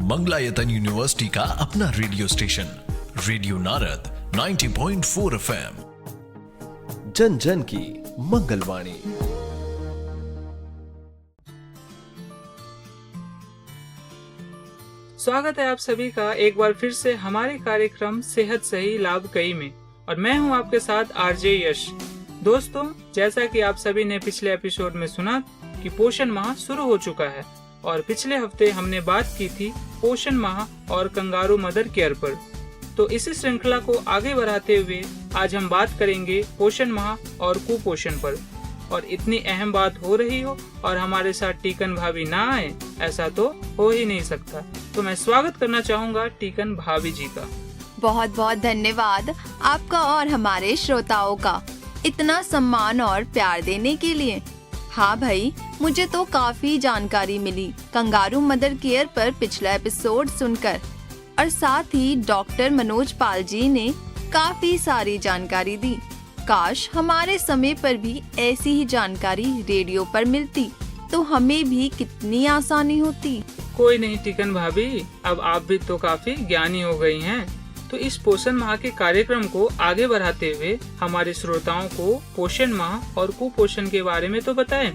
Mangalayatan university का अपना radio station radio Narad 90.4 FM, जन जन की मंगलवाणी। स्वागत है आप सभी का एक बार फिर से हमारे कार्यक्रम सेहत सही लाभ कई में, और मैं हूं आपके साथ आरजे यश। दोस्तों, जैसा कि आप सभी ने पिछले एपिसोड में सुना कि पोषण माह शुरू हो चुका है, और पिछले हफ्ते हमने बात की थी पोषण माह और कंगारू मदर केयर पर। तो इसी श्रृंखला को आगे बढ़ाते हुए आज हम बात करेंगे पोषण माह और कुपोषण पर। और इतनी अहम बात हो रही हो और हमारे साथ टीकन भाभी ना आए, ऐसा तो हो ही नहीं सकता। तो मैं स्वागत करना चाहूँगा टीकन भाभी जी का। बहुत बहुत धन्यवाद आपका और हमारे श्रोताओं का इतना सम्मान और प्यार देने के लिए। हाँ भाई, मुझे तो काफी जानकारी मिली कंगारू मदर केयर पर पिछला एपिसोड सुनकर, और साथ ही डॉक्टर मनोज पाल जी ने काफी सारी जानकारी दी। काश हमारे समय पर भी ऐसी ही जानकारी रेडियो पर मिलती तो हमें भी कितनी आसानी होती। कोई नहीं टीकन भाभी, अब आप भी तो काफी ज्ञानी हो गई हैं। तो इस पोषण माह के कार्यक्रम को आगे बढ़ाते हुए हमारे श्रोताओं को पोषण माह और कुपोषण के बारे में तो बताएं।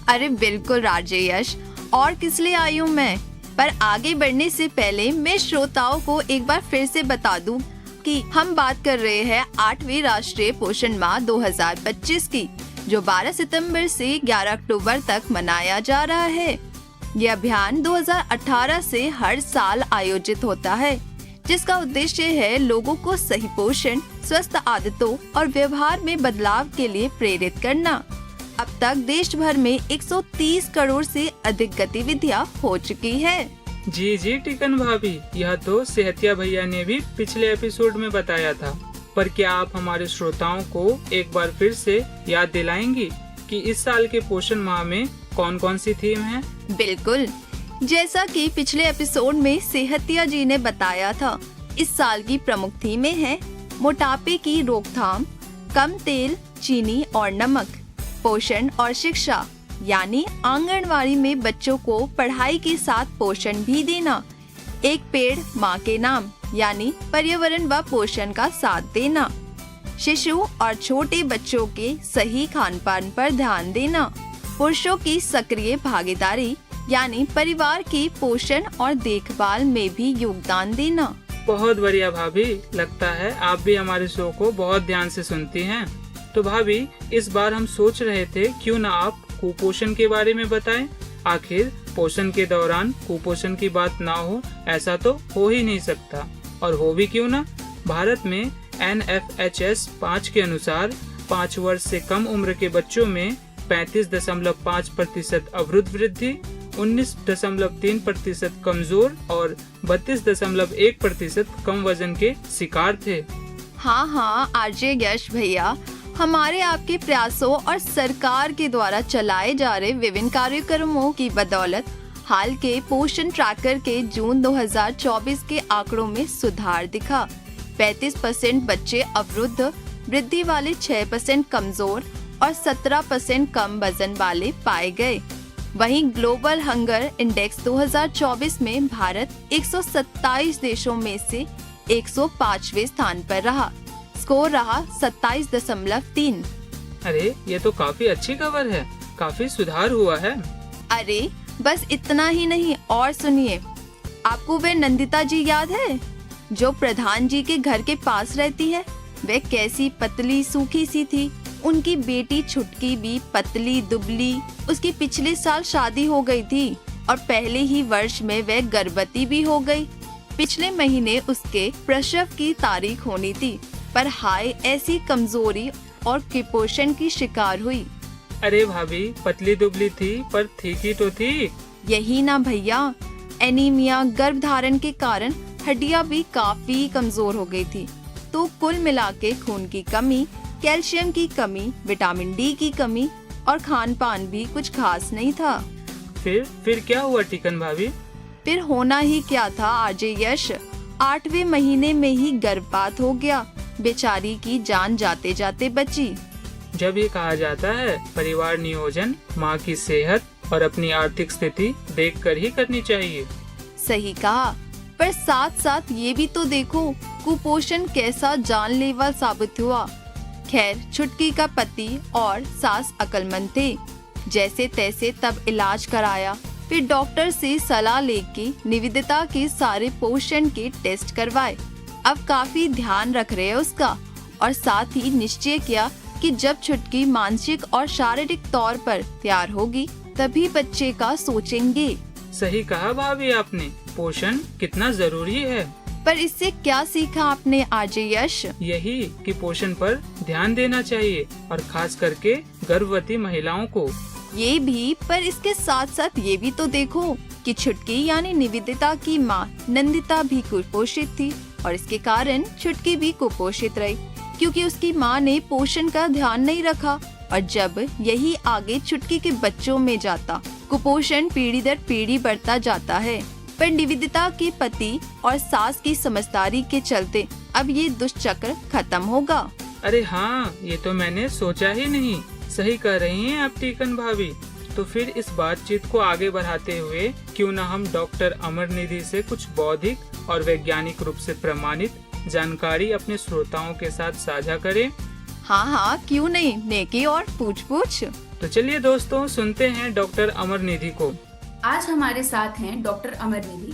अरे बिल्कुल राजेश, और किस लिए आई हूँ मैं। पर आगे बढ़ने से पहले मैं श्रोताओं को एक बार फिर से बता दूं कि हम बात कर रहे हैं 8वीं राष्ट्रीय पोषण माह 2025 की, जो 12 सितंबर से 11 अक्टूबर तक मनाया जा रहा है। यह अभियान 2018 से हर साल आयोजित होता है, जिसका उद्देश्य है लोगों को सही पोषण, स्वस्थ आदतों और व्यवहार में बदलाव के लिए प्रेरित करना। अब तक देश भर में 130 करोड़ से अधिक गतिविधियां हो चुकी है। जी टीकन भाभी, यह तो सेहतिया भैया ने भी पिछले एपिसोड में बताया था। पर क्या आप हमारे श्रोताओं को एक बार फिर से याद दिलाएंगी कि इस साल के पोषण माह में कौन कौन सी थीम है? बिल्कुल, जैसा कि पिछले एपिसोड में सेहतिया जी ने बताया था, इस साल की प्रमुख थीमें हैं मोटापे की रोकथाम, कम तेल, चीनी और नमक, पोषण और शिक्षा, यानी आंगनवाड़ी में बच्चों को पढ़ाई के साथ पोषण भी देना, एक पेड़ माँ के नाम, यानी पर्यावरण व पोषण का साथ देना, शिशु और छोटे बच्चों के सही खान पान पर ध्यान देना, पुरुषों की सक्रिय भागीदारी, यानी परिवार की पोषण और देखभाल में भी योगदान देना। बहुत बढ़िया भाभी, लगता है आप भी हमारे शो को बहुत ध्यान से सुनती हैं। तो भाभी, इस बार हम सोच रहे थे क्यों ना आप कुपोषण के बारे में बताएं। आखिर पोषण के दौरान कुपोषण की बात ना हो, ऐसा तो हो ही नहीं सकता। और हो भी क्यों ना, भारत में NFHS 5 के अनुसार 5 वर्ष से कम उम्र के बच्चों में 35.5% अवरुद्ध वृद्धि, 19.3% कमजोर और 32.1% कम वजन के शिकार थे। हाँ आरजे यश भैया, हमारे आपके प्रयासों और सरकार के द्वारा चलाए जा रहे विभिन्न कार्यक्रमों की बदौलत हाल के पोषण ट्रैकर के जून 2024 के आंकड़ों में सुधार दिखा। 35% बच्चे अवरुद्ध वृद्धि वाले, 6% कमजोर और 17% कम वजन वाले पाए गए। वहीं ग्लोबल हंगर इंडेक्स 2024 में भारत 127 देशों में से 105वें स्थान पर रहा। स्कोर रहा 27.3। अरे, ये तो काफी अच्छी खबर है, काफी सुधार हुआ है। अरे बस इतना ही नहीं, और सुनिए, आपको वे नंदिता जी याद है जो प्रधान जी के घर के पास रहती है? वे कैसी पतली सूखी सी थी। उनकी बेटी छुटकी भी पतली दुबली। उसकी पिछले साल शादी हो गई थी और पहले ही वर्ष में वह गर्भवती भी हो गई। पिछले महीने उसके प्रसव की तारीख होनी थी, पर हाय, ऐसी कमजोरी और कुपोषण की शिकार हुई। अरे भाभी, पतली दुबली थी पर ठीक ही तो थी। यही ना भैया, एनीमिया, गर्भधारण के कारण हड्डियां भी काफी कमजोर हो गई थी। तो कुल मिला के खून की कमी, कैल्शियम की कमी, विटामिन डी की कमी और खान पान भी कुछ खास नहीं था। फिर क्या हुआ टीकन भाभी? फिर होना ही क्या था आरजे यश, 8वें महीने में ही गर्भपात हो गया। बेचारी की जान जाते जाते बची। जब ये कहा जाता है परिवार नियोजन माँ की सेहत और अपनी आर्थिक स्थिति देखकर ही करनी चाहिए। सही कहा, पर साथ साथ ये भी तो देखो कुपोषण कैसा जानलेवा साबित हुआ। खैर, छुटकी का पति और सास अक्लमंद थे, जैसे तैसे तब इलाज कराया, फिर डॉक्टर से सलाह लेके निवेदिता के सारे पोषण के टेस्ट करवाए। अब काफी ध्यान रख रहे हैं उसका, और साथ ही निश्चय किया कि जब छुटकी मानसिक और शारीरिक तौर पर तैयार होगी तभी बच्चे का सोचेंगे। सही कहा भाभी आपने, पोषण कितना जरूरी है। पर इससे क्या सीखा आपने आरजे यश? यही कि पोषण पर ध्यान देना चाहिए, और खास करके गर्भवती महिलाओं को। ये भी, पर इसके साथ साथ ये भी तो देखो कि छुटकी यानी निवेदिता की माँ नंदिता भी कुपोषित थी, और इसके कारण छुटकी भी कुपोषित रही, क्योंकि उसकी माँ ने पोषण का ध्यान नहीं रखा। और जब यही आगे छुटकी के बच्चों में जाता, कुपोषण पीढ़ी दर पीढ़ी बढ़ता जाता है। पर निवेदिता के पति और सास की समझदारी के चलते अब ये दुष्चक्र खत्म होगा। अरे हाँ, ये तो मैंने सोचा ही नहीं। सही कह रही हैं आप टीकन भाभी। तो फिर इस बातचीत को आगे बढ़ाते हुए क्यों न हम डॉक्टर अमरनिधि से कुछ बौद्धिक और वैज्ञानिक रूप से प्रमाणित जानकारी अपने श्रोताओं के साथ साझा करें। हाँ, क्यों नहीं, नेकी और पूछ। तो चलिए दोस्तों, सुनते हैं डॉक्टर अमरनिधि को। आज हमारे साथ हैं डॉक्टर अमरनिधि,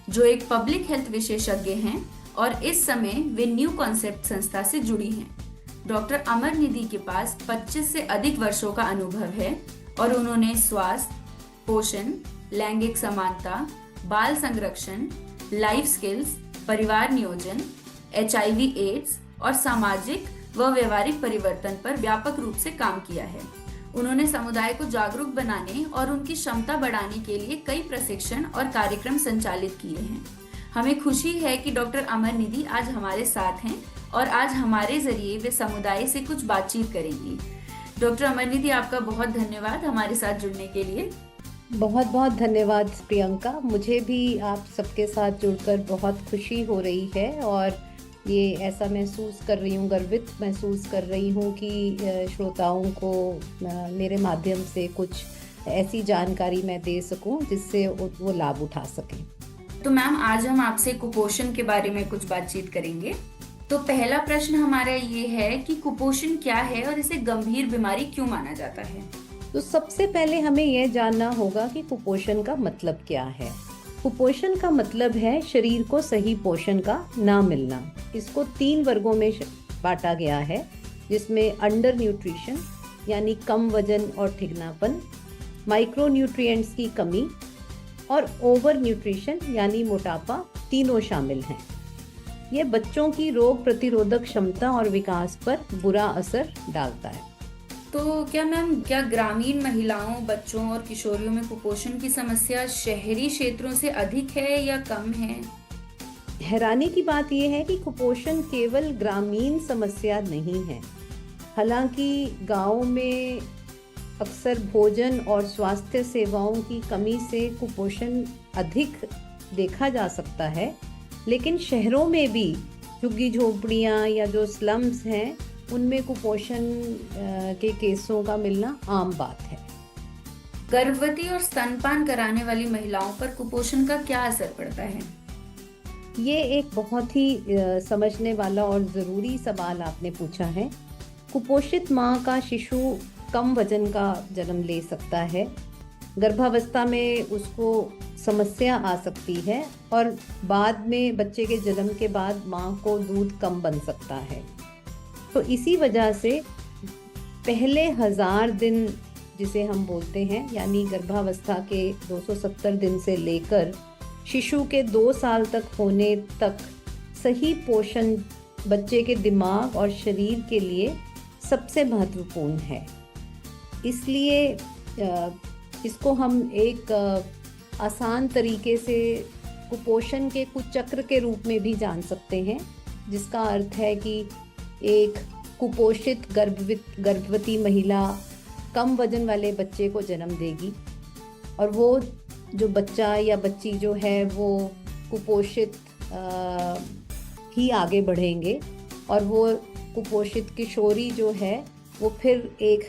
जो एक पब्लिक हेल्थ विशेषज्ञ हैं और इस समय वे न्यू कॉन्सेप्ट संस्था से जुड़ी हैं। डॉक्टर अमरनिधि के पास 25 से अधिक वर्षों का अनुभव है और उन्होंने स्वास्थ्य, पोषण, लैंगिक समानता, बाल संरक्षण, लाइफ स्किल्स, परिवार नियोजन, HIV एड्स और सामाजिक व व्यवहारिक परिवर्तन पर व्यापक रूप से काम किया है। उन्होंने समुदाय को जागरूक बनाने और उनकी क्षमता बढ़ाने के लिए कई प्रशिक्षण और कार्यक्रम संचालित किए हैं। हमें खुशी है कि डॉक्टर अमरनिधि आज हमारे साथ हैं और आज हमारे जरिए वे समुदाय से कुछ बातचीत करेंगी। डॉक्टर अमरनिधि, आपका बहुत धन्यवाद हमारे साथ जुड़ने के लिए। बहुत बहुत धन्यवाद प्रियंका, मुझे भी आप सबके साथ जुड़कर बहुत खुशी हो रही है और ये ऐसा महसूस कर रही हूँ, गर्वित महसूस कर रही हूँ कि श्रोताओं को मेरे माध्यम से कुछ ऐसी जानकारी मैं दे सकूँ जिससे वो लाभ उठा सकें। तो मैम, आज हम आपसे कुपोषण के बारे में कुछ बातचीत करेंगे। तो पहला प्रश्न हमारा ये है कि कुपोषण क्या है और इसे गंभीर बीमारी क्यों माना जाता है? तो सबसे पहले हमें यह जानना होगा कि कुपोषण का मतलब क्या है। कुपोषण का मतलब है शरीर को सही पोषण का ना मिलना। इसको 3 वर्गों में बांटा गया है, जिसमें अंडर न्यूट्रिशन यानी कम वजन और ठिगनापन, माइक्रो न्यूट्रिएंट्स की कमी और ओवर न्यूट्रिशन यानी मोटापा, तीनों शामिल हैं। ये बच्चों की रोग प्रतिरोधक क्षमता और विकास पर बुरा असर डालता है। तो क्या ग्रामीण महिलाओं, बच्चों और किशोरियों में कुपोषण की समस्या शहरी क्षेत्रों से अधिक है या कम है? हैरानी की बात यह है कि कुपोषण केवल ग्रामीण समस्या नहीं है। हालांकि गांवों में अक्सर भोजन और स्वास्थ्य सेवाओं की कमी से कुपोषण अधिक देखा जा सकता है, लेकिन शहरों में भी झुग्गी झोपड़ियाँ या जो स्लम्स हैं उनमें कुपोषण के केसों का मिलना आम बात है। गर्भवती और स्तनपान कराने वाली महिलाओं पर कुपोषण का क्या असर पड़ता है? ये एक बहुत ही समझने वाला और ज़रूरी सवाल आपने पूछा है। कुपोषित माँ का शिशु कम वजन का जन्म ले सकता है। गर्भावस्था में उसको समस्या आ सकती है और बाद में बच्चे के जन्म के बाद माँ को दूध कम बन सकता है। तो इसी वजह से पहले 1000 दिन जिसे हम बोलते हैं, यानी गर्भावस्था के 270 दिन से लेकर शिशु के 2 साल तक होने तक सही पोषण बच्चे के दिमाग और शरीर के लिए सबसे महत्वपूर्ण है। इसलिए इसको हम एक आसान तरीके से कुपोषण के कुचक्र के रूप में भी जान सकते हैं, जिसका अर्थ है कि एक कुपोषित गर्भवती महिला कम वजन वाले बच्चे को जन्म देगी और वो जो बच्चा या बच्ची जो है वो कुपोषित ही आगे बढ़ेंगे और वो कुपोषित किशोरी जो है वो फिर एक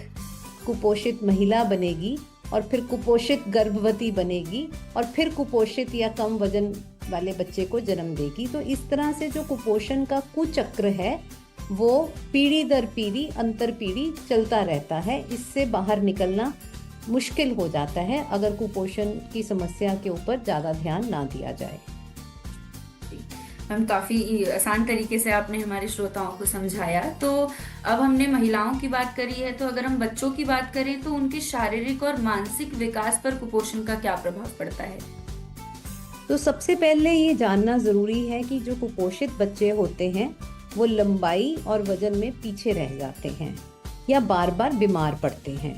कुपोषित महिला बनेगी और फिर कुपोषित गर्भवती बनेगी और फिर कुपोषित या कम वजन वाले बच्चे को जन्म देगी। तो इस तरह से जो कुपोषण का कुचक्र है वो पीढ़ी दर पीढ़ी अंतर पीढ़ी चलता रहता है। इससे बाहर निकलना मुश्किल हो जाता है अगर कुपोषण की समस्या के ऊपर ज़्यादा ध्यान ना दिया जाए। मैम, काफ़ी आसान तरीके से आपने हमारे श्रोताओं को समझाया। तो अब हमने महिलाओं की बात करी है, तो अगर हम बच्चों की बात करें तो उनके शारीरिक और मानसिक विकास पर कुपोषण का क्या प्रभाव पड़ता है? तो सबसे पहले ये जानना ज़रूरी है कि जो कुपोषित बच्चे होते हैं वो लंबाई और वजन में पीछे रह जाते हैं या बार बार बीमार पड़ते हैं।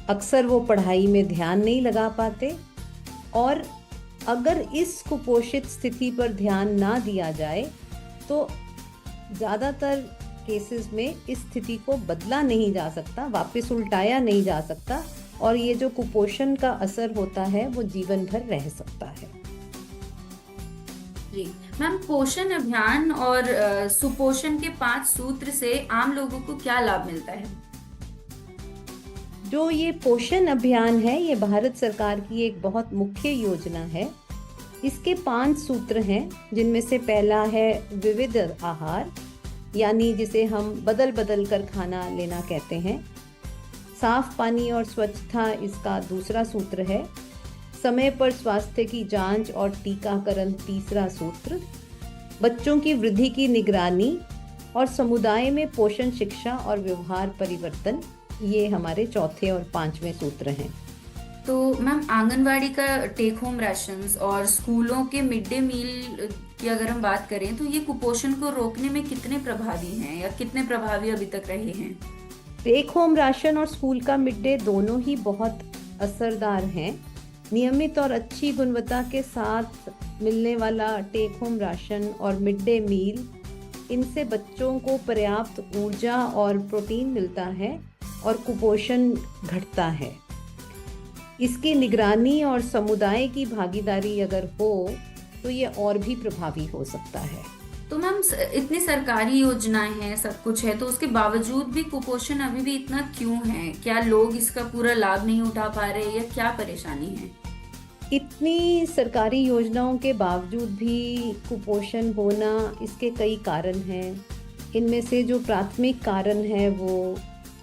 अक्सर वो पढ़ाई में ध्यान नहीं लगा पाते और अगर इस कुपोषित स्थिति पर ध्यान ना दिया जाए तो ज़्यादातर केसेस में इस स्थिति को बदला नहीं जा सकता, वापस उल्टाया नहीं जा सकता और ये जो कुपोषण का असर होता है वो जीवन भर रह सकता है। जी मैम, पोषण अभियान और सुपोषण के 5 सूत्र से आम लोगों को क्या लाभ मिलता है? जो ये पोषण अभियान है ये भारत सरकार की एक बहुत मुख्य योजना है। इसके 5 सूत्र हैं जिनमें से पहला है विविध आहार, यानी जिसे हम बदल बदल कर खाना लेना कहते हैं। साफ पानी और स्वच्छता इसका दूसरा सूत्र है। समय पर स्वास्थ्य की जांच और टीकाकरण तीसरा सूत्र। बच्चों की वृद्धि की निगरानी और समुदाय में पोषण शिक्षा और व्यवहार परिवर्तन, ये हमारे चौथे और 5वें सूत्र हैं। तो मैम, आंगनवाड़ी का टेक होम राशंस और स्कूलों के मिड डे मील की अगर हम बात करें तो ये कुपोषण को रोकने में कितने प्रभावी हैं या कितने प्रभावी अभी तक रहे हैं? टेक होम राशन और स्कूल का मिड डे दोनों ही बहुत असरदार हैं। नियमित और अच्छी गुणवत्ता के साथ मिलने वाला टेक होम राशन और मिड डे मील, इनसे बच्चों को पर्याप्त ऊर्जा और प्रोटीन मिलता है और कुपोषण घटता है। इसकी निगरानी और समुदाय की भागीदारी अगर हो तो ये और भी प्रभावी हो सकता है। तो मैम, इतनी सरकारी योजनाएं हैं, सब कुछ है, तो उसके बावजूद भी कुपोषण अभी भी इतना क्यों है? क्या लोग इसका पूरा लाभ नहीं उठा पा रहे या क्या परेशानी है? इतनी सरकारी योजनाओं के बावजूद भी कुपोषण होना, इसके कई कारण हैं। इनमें से जो प्राथमिक कारण है वो,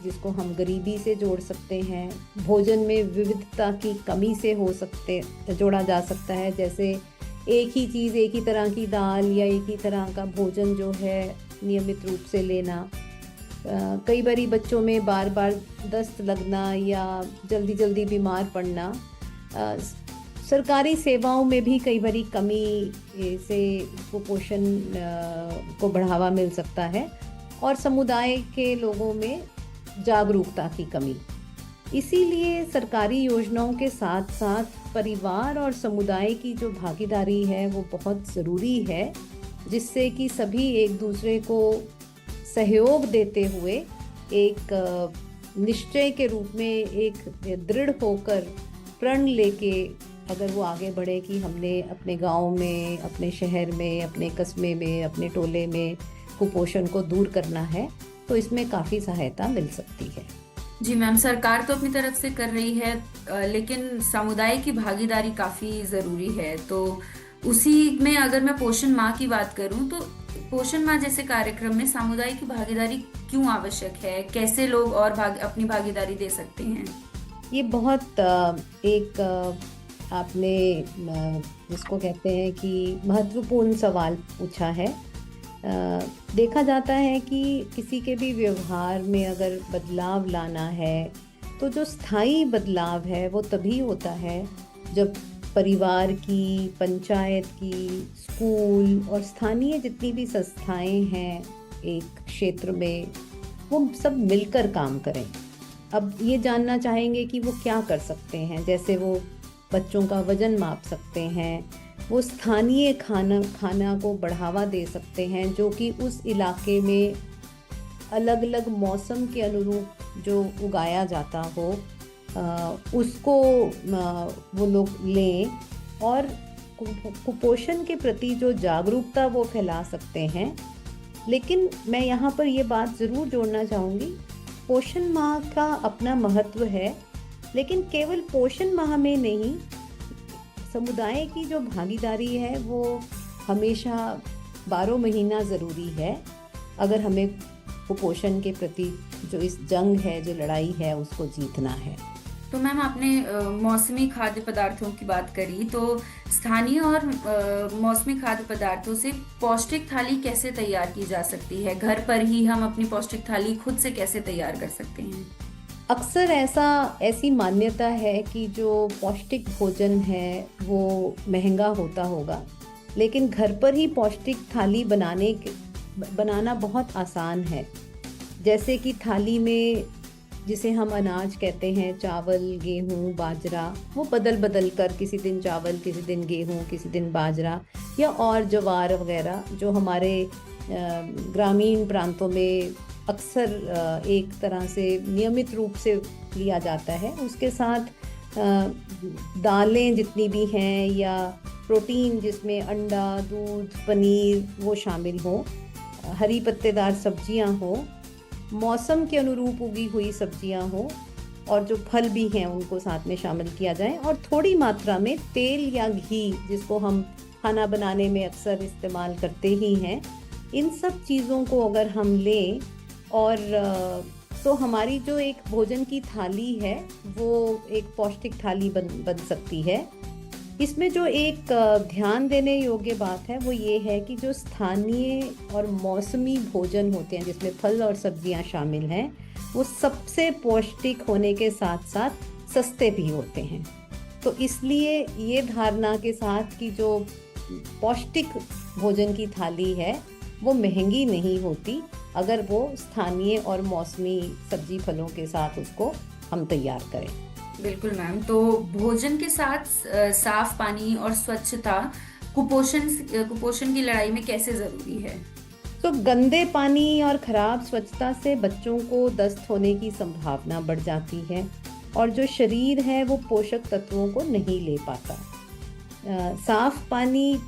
जिसको हम गरीबी से जोड़ सकते हैं, भोजन में विविधता की कमी से जोड़ा जा सकता है। जैसे एक ही चीज़, एक ही तरह की दाल या एक ही तरह का भोजन जो है नियमित रूप से लेना। कई बारी बच्चों में बार बार दस्त लगना या जल्दी जल्दी बीमार पड़ना। सरकारी सेवाओं में भी कई बारी कमी से कुपोषण को बढ़ावा मिल सकता है और समुदाय के लोगों में जागरूकता की कमी। इसीलिए सरकारी योजनाओं के साथ साथ परिवार और समुदाय की जो भागीदारी है वो बहुत ज़रूरी है, जिससे कि सभी एक दूसरे को सहयोग देते हुए एक निश्चय के रूप में एक दृढ़ होकर प्रण लेके अगर वो आगे बढ़े कि हमने अपने गांव में, अपने शहर में, अपने कस्बे में, अपने टोले में कुपोषण को दूर करना है, तो इसमें काफ़ी सहायता मिल सकती है। जी मैम, सरकार तो अपनी तरफ से कर रही है, लेकिन समुदाय की भागीदारी काफ़ी ज़रूरी है। तो उसी में अगर मैं पोषण माह की बात करूं तो पोषण माह जैसे कार्यक्रम में समुदाय की भागीदारी क्यों आवश्यक है? कैसे लोग और अपनी भागीदारी दे सकते हैं? ये बहुत एक आपने जिसको कहते हैं कि महत्वपूर्ण सवाल पूछा है। देखा जाता है कि किसी के भी व्यवहार में अगर बदलाव लाना है तो जो स्थायी बदलाव है वो तभी होता है जब परिवार की, पंचायत की, स्कूल और स्थानीय जितनी भी संस्थाएं हैं एक क्षेत्र में, वो सब मिलकर काम करें। अब ये जानना चाहेंगे कि वो क्या कर सकते हैं। जैसे वो बच्चों का वजन माप सकते हैं, वो स्थानीय खाना को बढ़ावा दे सकते हैं जो कि उस इलाके में अलग अलग मौसम के अनुरूप जो उगाया जाता हो उसको वो लोग लें और कुपोषण के प्रति जो जागरूकता वो फैला सकते हैं। लेकिन मैं यहाँ पर ये बात ज़रूर जोड़ना चाहूँगी, पोषण माह का अपना महत्व है, लेकिन केवल पोषण माह में नहीं, समुदाय की जो भागीदारी है वो हमेशा 12 महीना ज़रूरी है अगर हमें कुपोषण के प्रति जो इस जंग है, जो लड़ाई है, उसको जीतना है। तो मैम आपने मौसमी खाद्य पदार्थों की बात करी, तो स्थानीय और मौसमी खाद्य पदार्थों से पौष्टिक थाली कैसे तैयार की जा सकती है? घर पर ही हम अपनी पौष्टिक थाली खुद से कैसे तैयार कर सकते हैं? अक्सर ऐसी मान्यता है कि जो पौष्टिक भोजन है वो महंगा होता होगा, लेकिन घर पर ही पौष्टिक थाली बनाना बहुत आसान है। जैसे कि थाली में जिसे हम अनाज कहते हैं, चावल, गेहूँ, बाजरा, वो बदल बदल कर किसी दिन चावल, किसी दिन गेहूँ, किसी दिन बाजरा या और ज्वार वगैरह जो हमारे ग्रामीण प्रांतों में अक्सर एक तरह से नियमित रूप से लिया जाता है। उसके साथ दालें जितनी भी हैं या प्रोटीन जिसमें अंडा, दूध, पनीर वो शामिल हो, हरी पत्तेदार सब्जियां हो, मौसम के अनुरूप उगी हुई सब्जियां हो और जो फल भी हैं उनको साथ में शामिल किया जाए, और थोड़ी मात्रा में तेल या घी जिसको हम खाना बनाने में अक्सर इस्तेमाल करते ही हैं, इन सब चीज़ों को अगर हम लें और तो हमारी जो एक भोजन की थाली है वो एक पौष्टिक थाली बन सकती है। इसमें जो एक ध्यान देने योग्य बात है वो ये है कि जो स्थानीय और मौसमी भोजन होते हैं जिसमें फल और सब्जियां शामिल हैं, वो सबसे पौष्टिक होने के साथ साथ सस्ते भी होते हैं। तो इसलिए ये धारणा के साथ कि जो पौष्टिक भोजन की थाली है वो महंगी नहीं होती अगर वो स्थानीय और मौसमी सब्जी फलों के साथ उसको हम तैयार करें। बिल्कुल मैम, तो भोजन के साथ साफ पानी और स्वच्छता कुपोषण की लड़ाई में कैसे जरूरी है? तो गंदे पानी और खराब स्वच्छता से बच्चों को दस्त होने की संभावना बढ़ जाती है और जो शरीर है वो पोषक तत्वों को नहीं ले पाता। साफ पानी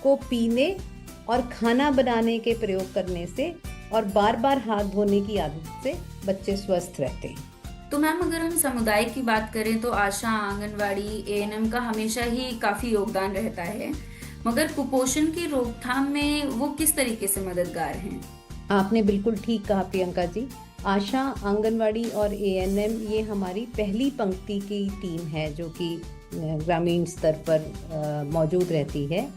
को पीने और खाना बनाने के प्रयोग करने से और बार बार हाथ धोने की आदत से बच्चे स्वस्थ रहते हैं। तो मैम अगर हम समुदाय की बात करें तो आशा, आंगनवाड़ी, एएनएम का हमेशा ही काफी योगदान रहता है, मगर कुपोषण की रोकथाम में वो किस तरीके से मददगार हैं? आपने बिल्कुल ठीक कहा प्रियंका जी। आशा, आंगनवाड़ी और एएनएम ये हमारी पहली पंक्ति की टीम है जो कि ग्रामीण स्तर पर मौजूद रहती है।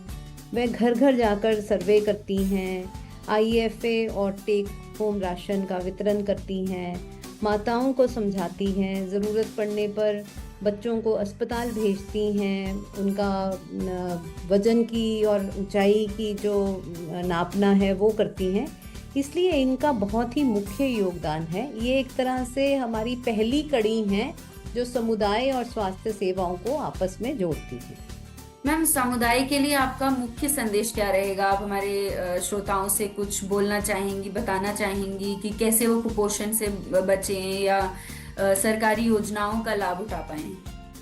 वह घर घर जाकर सर्वे करती हैं, आईएफए और टेक होम राशन का वितरण करती हैं, माताओं को समझाती हैं, ज़रूरत पड़ने पर बच्चों को अस्पताल भेजती हैं, उनका वज़न की और ऊंचाई की जो नापना है वो करती हैं। इसलिए इनका बहुत ही मुख्य योगदान है। ये एक तरह से हमारी पहली कड़ी है जो समुदाय और स्वास्थ्य सेवाओं को आपस में जोड़ती है। मैम, समुदाय के लिए आपका मुख्य संदेश क्या रहेगा? आप हमारे श्रोताओं से कुछ बोलना चाहेंगी, बताना चाहेंगी कि कैसे वो कुपोषण से बचें या सरकारी योजनाओं का लाभ उठा पाएं?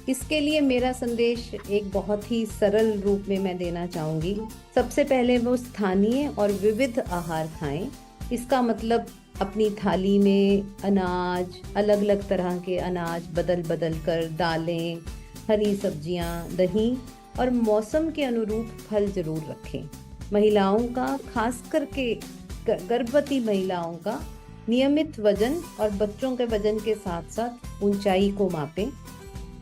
इसके लिए मेरा संदेश एक बहुत ही सरल रूप में मैं देना चाहूँगी। सबसे पहले वो स्थानीय और विविध आहार खाएं। इसका मतलब अपनी थाली में अनाज, अलग अलग तरह के अनाज बदल बदल कर, दालें, हरी सब्जियां, दही और मौसम के अनुरूप फल जरूर रखें। महिलाओं का, खास करके गर्भवती महिलाओं का नियमित वजन और बच्चों के वजन के साथ साथ ऊंचाई को मापें।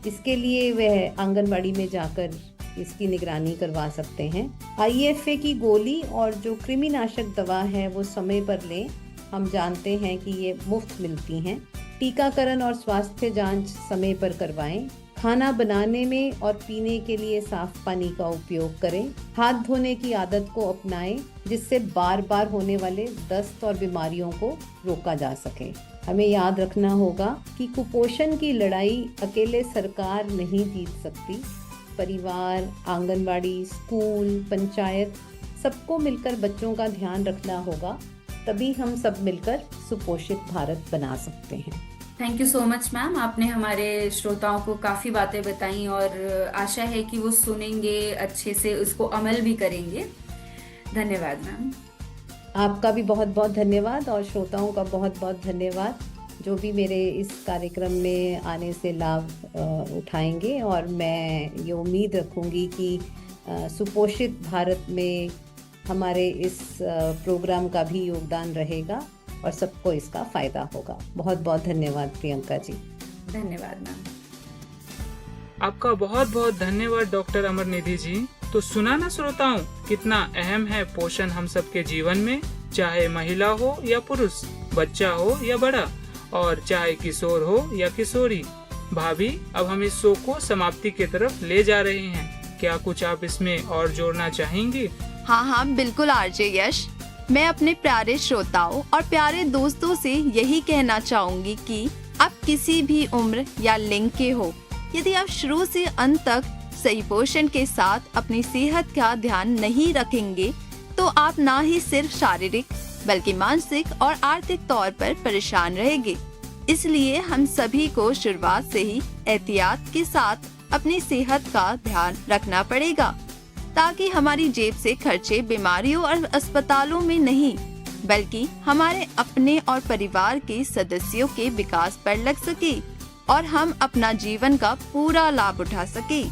इसके लिए वह आंगनबाड़ी में जाकर इसकी निगरानी करवा सकते हैं। आईएफए की गोली और जो कृमिनाशक दवा है वो समय पर लें। हम जानते हैं कि ये मुफ्त मिलती हैं। टीकाकरण और स्वास्थ्य जांच समय पर करवाएं। खाना बनाने में और पीने के लिए साफ पानी का उपयोग करें। हाथ धोने की आदत को अपनाएं जिससे बार बार होने वाले दस्त और बीमारियों को रोका जा सके। हमें याद रखना होगा कि कुपोषण की लड़ाई अकेले सरकार नहीं जीत सकती। परिवार, आंगनवाड़ी, स्कूल, पंचायत सबको मिलकर बच्चों का ध्यान रखना होगा, तभी हम सब मिलकर सुपोषित भारत बना सकते हैं। Thank you so much ma'am, आपने हमारे श्रोताओं को काफ़ी बातें बताई और आशा है कि वो सुनेंगे, अच्छे से उसको अमल भी करेंगे। धन्यवाद मैम। आपका भी बहुत बहुत धन्यवाद और श्रोताओं का बहुत बहुत धन्यवाद। जो भी मेरे इस कार्यक्रम में आने से लाभ उठाएंगे, और मैं ये उम्मीद रखूंगी कि सुपोषित भारत में हमारे इस प्रोग्राम का भी योगदान रहेगा और सबको इसका फायदा होगा। बहुत बहुत धन्यवाद प्रियंका जी। धन्यवाद मैम। आपका बहुत बहुत धन्यवाद डॉक्टर अमरनिधि जी। तो सुना ना श्रोताओं, कितना अहम है पोषण हम सबके जीवन में, चाहे महिला हो या पुरुष, बच्चा हो या बड़ा, और चाहे किशोर हो या किशोरी। भाभी, अब हम इस शो को समाप्ति की तरफ ले जा रहे हैं। क्या कुछ आप इसमें और जोड़ना चाहेंगी? हाँ, बिल्कुल आरजे यश। मैं अपने प्यारे श्रोताओं और प्यारे दोस्तों से यही कहना चाहूंगी कि आप किसी भी उम्र या लिंग के हो, यदि आप शुरू से अंत तक सही पोषण के साथ अपनी सेहत का ध्यान नहीं रखेंगे तो आप ना ही सिर्फ शारीरिक बल्कि मानसिक और आर्थिक तौर पर परेशान रहेंगे। इसलिए हम सभी को शुरुआत से ही एहतियात के साथ अपनी सेहत का ध्यान रखना पड़ेगा, ताकि हमारी जेब से खर्चे बीमारियों और अस्पतालों में नहीं बल्कि हमारे अपने और परिवार के सदस्यों के विकास पर लग सके और हम अपना जीवन का पूरा लाभ उठा सके,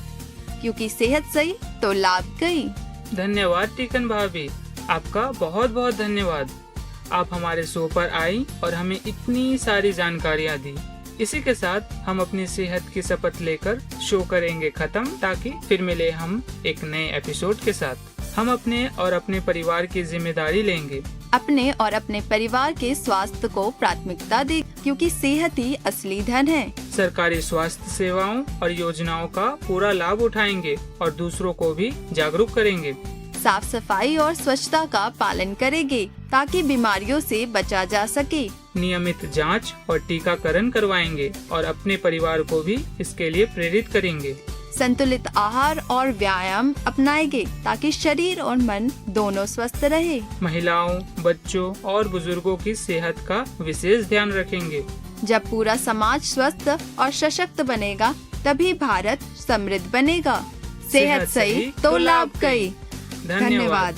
क्योंकि सेहत सही तो लाभ गई। धन्यवाद टीकन भाभी, आपका बहुत बहुत धन्यवाद। आप हमारे शो पर आई और हमें इतनी सारी जानकारियाँ दी। इसी के साथ हम अपनी सेहत की शपथ लेकर शो करेंगे खत्म, ताकि फिर मिले हम एक नए एपिसोड के साथ। हम अपने और अपने परिवार की जिम्मेदारी लेंगे। अपने और अपने परिवार के स्वास्थ्य को प्राथमिकता दें, क्योंकि सेहत ही असली धन है। सरकारी स्वास्थ्य सेवाओं और योजनाओं का पूरा लाभ उठाएंगे और दूसरों को भी जागरूक करेंगे। साफ सफाई और स्वच्छता का पालन करेंगे ताकि बीमारियों से बचा जा सके। नियमित जांच और टीकाकरण करवाएंगे और अपने परिवार को भी इसके लिए प्रेरित करेंगे। संतुलित आहार और व्यायाम अपनाएंगे ताकि शरीर और मन दोनों स्वस्थ रहे। महिलाओं, बच्चों और बुजुर्गों की सेहत का विशेष ध्यान रखेंगे। जब पूरा समाज स्वस्थ और सशक्त बनेगा, तभी भारत समृद्ध बनेगा। सेहत सही तो लाभ गई। धन्यवाद।